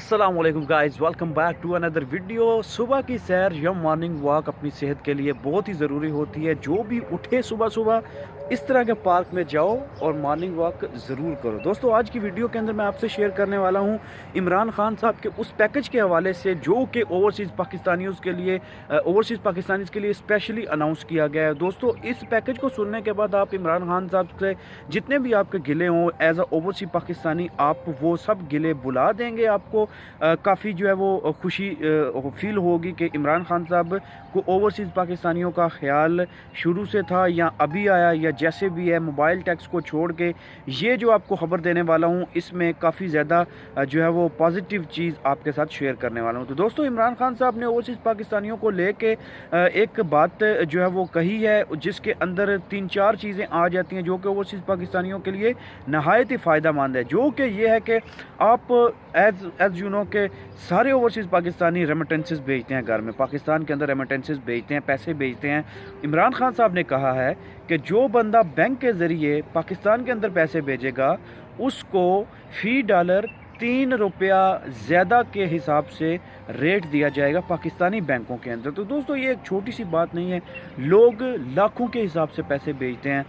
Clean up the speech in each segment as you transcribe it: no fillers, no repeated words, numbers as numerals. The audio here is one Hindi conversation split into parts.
अस्सलाम वालेकुम guys, welcome back to another video. सुबह की सैर या मॉर्निंग वॉक अपनी सेहत के लिए बहुत ही ज़रूरी होती है। जो भी उठे सुबह सुबह इस तरह के पार्क में जाओ और मॉर्निंग वॉक ज़रूर करो। दोस्तों, आज की वीडियो के अंदर मैं आपसे शेयर करने वाला हूं इमरान खान साहब के उस पैकेज के हवाले से जो कि ओवरसीज़ पाकिस्तानीज़ के लिए स्पेशली अनाउंस किया गया है। दोस्तों, इस पैकेज को सुनने के बाद आप इमरान खान साहब से जितने भी आपके गिले हों एज अ ओवरसीज़ पाकिस्तानी, आप वो सब गिले बुला देंगे। आपको काफ़ी जो है वो खुशी फील होगी कि इमरान खान साहब को ओवरसीज़ पाकिस्तानियों का ख्याल शुरू से था या अभी आया या जैसे भी है। मोबाइल टैक्स को छोड़ के ये जो आपको ख़बर देने वाला हूँ, इसमें काफ़ी ज़्यादा जो है वो पॉजिटिव चीज़ आपके साथ शेयर करने वाला हूँ। तो दोस्तों, इमरान खान साहब ने ओवरसीज़ पाकिस्तानियों को लेके एक बात जो है वो कही है, जिसके अंदर 3-4 चीज़ें आ जाती हैं जो कि ओवरसीज़ पाकिस्तानियों के लिए नहायत ही फ़ायदा मंद है। जो कि ये है कि आप एज यू नो के सारे ओवरसीज़ पाकिस्तानी रेमिटेंसेस भेजते हैं घर में, पाकिस्तान के अंदर रेमिटेंसेस भेजते हैं, पैसे भेजते हैं। इमरान खान साहब ने कहा है कि जो बंदा बैंक के ज़रिए पाकिस्तान के अंदर पैसे भेजेगा उसको फ़ी डॉलर 3 रुपया ज़्यादा के हिसाब से रेट दिया जाएगा पाकिस्तानी बैंकों के अंदर। तो दोस्तों, ये एक छोटी सी बात नहीं है। लोग लाखों के हिसाब से पैसे भेजते हैं,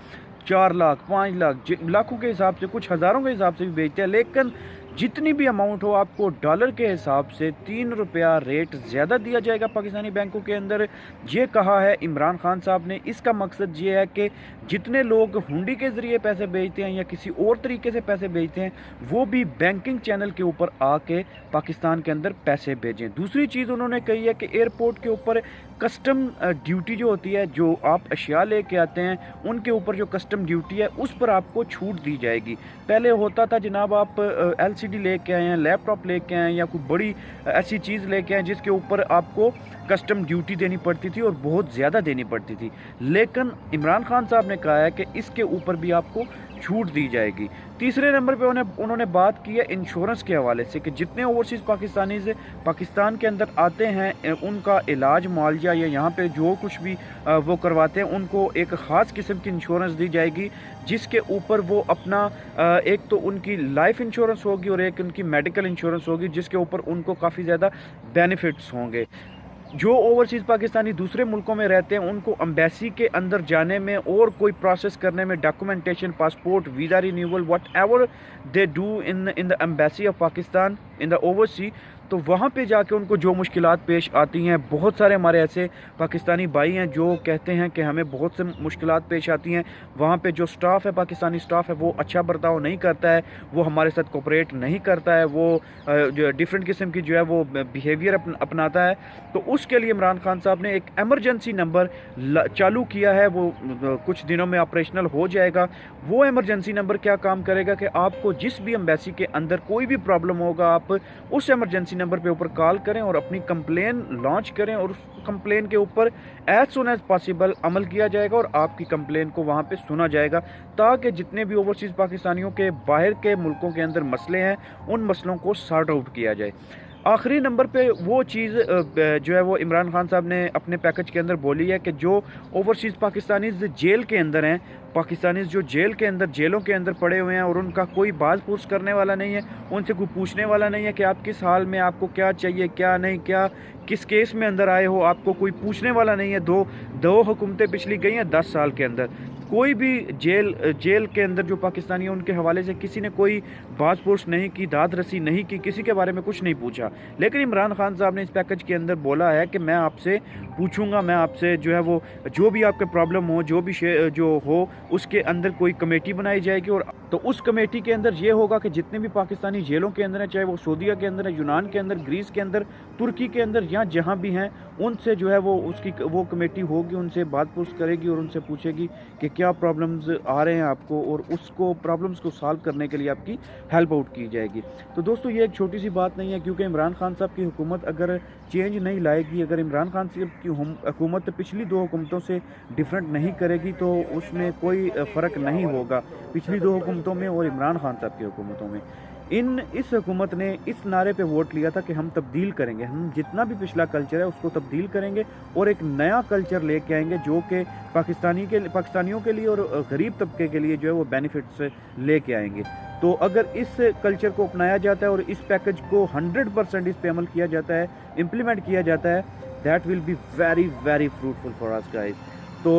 4 लाख 5 लाख लाखों के हिसाब से, कुछ हज़ारों के हिसाब से भी भेजते हैं। लेकिन जितनी भी अमाउंट हो, आपको डॉलर के हिसाब से 3 रुपया रेट ज़्यादा दिया जाएगा पाकिस्तानी बैंकों के अंदर। ये कहा है इमरान खान साहब ने। इसका मकसद ये है कि जितने लोग हुंडी के ज़रिए पैसे भेजते हैं या किसी और तरीके से पैसे भेजते हैं, वो भी बैंकिंग चैनल के ऊपर आके पाकिस्तान के अंदर पैसे भेजें। दूसरी चीज़ उन्होंने कही है कि एयरपोर्ट के ऊपर कस्टम ड्यूटी जो होती है, जो आप अशिया लेके आते हैं उनके ऊपर जो कस्टम ड्यूटी है उस पर आपको छूट दी जाएगी। पहले होता था जनाब, आप एलसीडी लेके आए हैं, लैपटॉप लेके आए हैं या कोई बड़ी ऐसी चीज़ लेके आए जिसके ऊपर आपको कस्टम ड्यूटी देनी पड़ती थी और बहुत ज़्यादा देनी पड़ती थी। लेकिन इमरान खान साहब ने कहा है कि इसके ऊपर भी आपको छूट दी जाएगी। तीसरे नंबर पे उन्होंने बात की है इंश्योरेंस के हवाले से कि जितने ओवरसीज़ पाकिस्तानी से पाकिस्तान के अंदर आते हैं, उनका इलाज मुआवजा या यहाँ पे जो कुछ भी वो करवाते हैं, उनको एक ख़ास किस्म की इंश्योरेंस दी जाएगी, जिसके ऊपर वो अपना एक तो उनकी लाइफ इंश्योरेंस होगी और एक उनकी मेडिकल इंश्योरेंस होगी, जिसके ऊपर उनको काफ़ी ज़्यादा बेनिफिट्स होंगे। जो ओवरसीज़ पाकिस्तानी दूसरे मुल्कों में रहते हैं, उनको एम्बेसी के अंदर जाने में और कोई प्रोसेस करने में, documentation, passport, visa renewal, what ever they do in the embassy of Pakistan in the oversee, तो वहाँ पे जाके उनको जो मुश्किलात पेश आती हैं, बहुत सारे हमारे ऐसे पाकिस्तानी भाई हैं जो कहते हैं कि हमें बहुत से मुश्किलात पेश आती हैं। वहाँ पे जो स्टाफ है, पाकिस्तानी स्टाफ है, वो अच्छा बर्ताव नहीं करता है, वो हमारे साथ कोऑपरेट नहीं करता है, वो जो डिफरेंट किस्म की जो है वो बिहेवियर अपनाता है। तो उसके लिए इमरान खान साहब ने एक एमरजेंसी नंबर चालू किया है, वो कुछ दिनों में ऑपरेशनल हो जाएगा। वो एमरजेंसी नंबर क्या काम करेगा कि आपको जिस भी एम्बेसी के अंदर कोई भी प्रॉब्लम होगा, आप उस एमरजेंसी नंबर पे ऊपर कॉल करें और अपनी कंप्लेन लॉन्च करें और उस कंप्लेन के ऊपर एज सुन एज पॉसिबल अमल किया जाएगा और आपकी कंप्लेन को वहाँ पे सुना जाएगा, ताकि जितने भी ओवरसीज़ पाकिस्तानियों के बाहर के मुल्कों के अंदर मसले हैं, उन मसलों को सॉर्ट आउट किया जाए। आखिरी नंबर पे वो चीज़ जो है वो इमरान खान साहब ने अपने पैकेज के अंदर बोली है कि जो ओवरसीज़ पाकिस्तानीज़ जेल के अंदर हैं, पाकिस्तानीज़ जो जेलों के अंदर पड़े हुए हैं और उनका कोई बात पूछ करने वाला नहीं है, उनसे कोई पूछने वाला नहीं है कि आप किस हाल में, आपको क्या चाहिए, क्या नहीं, क्या किस केस में अंदर आए हो, आपको कोई पूछने वाला नहीं है। दो हुकूमतें पिछली गई हैं 10 साल के अंदर, कोई भी जेल के अंदर जो पाकिस्तानी हैं उनके हवाले से किसी ने कोई बात पूछ नहीं की, दाद रसी नहीं की, किसी के बारे में कुछ नहीं पूछा। लेकिन इमरान खान साहब ने इस पैकेज के अंदर बोला है कि मैं आपसे पूछूंगा, मैं आपसे जो है वो जो भी आपके प्रॉब्लम हो, जो हो, उसके अंदर कोई कमेटी बनाई जाएगी। और तो उस कमेटी के अंदर ये होगा कि जितने भी पाकिस्तानी जेलों के अंदर हैं, चाहे वो सऊदीया के अंदर है, यूनान के अंदर, ग्रीस के अंदर, तुर्की के अंदर, या जहाँ भी हैं, उनसे जो है वो कमेटी होगी, उनसे बात पूछ करेगी और उनसे पूछेगी कि क्या प्रॉब्लम्स आ रहे हैं आपको, और उसको प्रॉब्लम्स को सॉल्व करने के लिए आपकी हेल्प आउट की जाएगी। तो दोस्तों, ये एक छोटी सी बात नहीं है, क्योंकि इमरान खान साहब की हुकूमत अगर चेंज नहीं लाएगी, अगर इमरान खान साहब की हुकूमत पिछली 2 हुकूमतों से डिफरेंट नहीं करेगी, तो उसमें कोई फ़र्क नहीं होगा पिछली 2 हुकूमतों में और इमरान खान साहब की हुकूमतों में। इस हुकूमत ने इस नारे पे वोट लिया था कि हम तब्दील करेंगे, हम जितना भी पिछला कल्चर है उसको तब्दील करेंगे और एक नया कल्चर लेके आएंगे जो कि पाकिस्तानियों के लिए और गरीब तबके के लिए जो है वो बेनिफिट्स लेके आएंगे। तो अगर इस कल्चर को अपनाया जाता है और इस पैकेज को 100% इस पे अमल किया जाता है, इम्प्लीमेंट किया जाता है, that will be very very fruitful for us guys. तो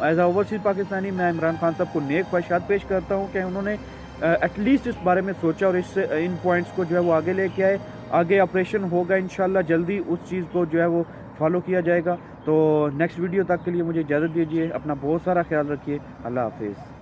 एज ओवरसीज पाकिस्तानी मैं इमरान खान साहब को नेक ख्वाहिशात पेश करता हूँ कि उन्होंने एटलीस्ट इस बारे में सोचा और इन पॉइंट्स को जो है वो आगे लेके आए। आगे ऑपरेशन होगा इंशाल्लाह, जल्दी उस चीज़ को जो है वो फॉलो किया जाएगा। तो नेक्स्ट वीडियो तक के लिए मुझे इजाज़त दीजिए, अपना बहुत सारा ख्याल रखिए, अल्लाह हाफिज़।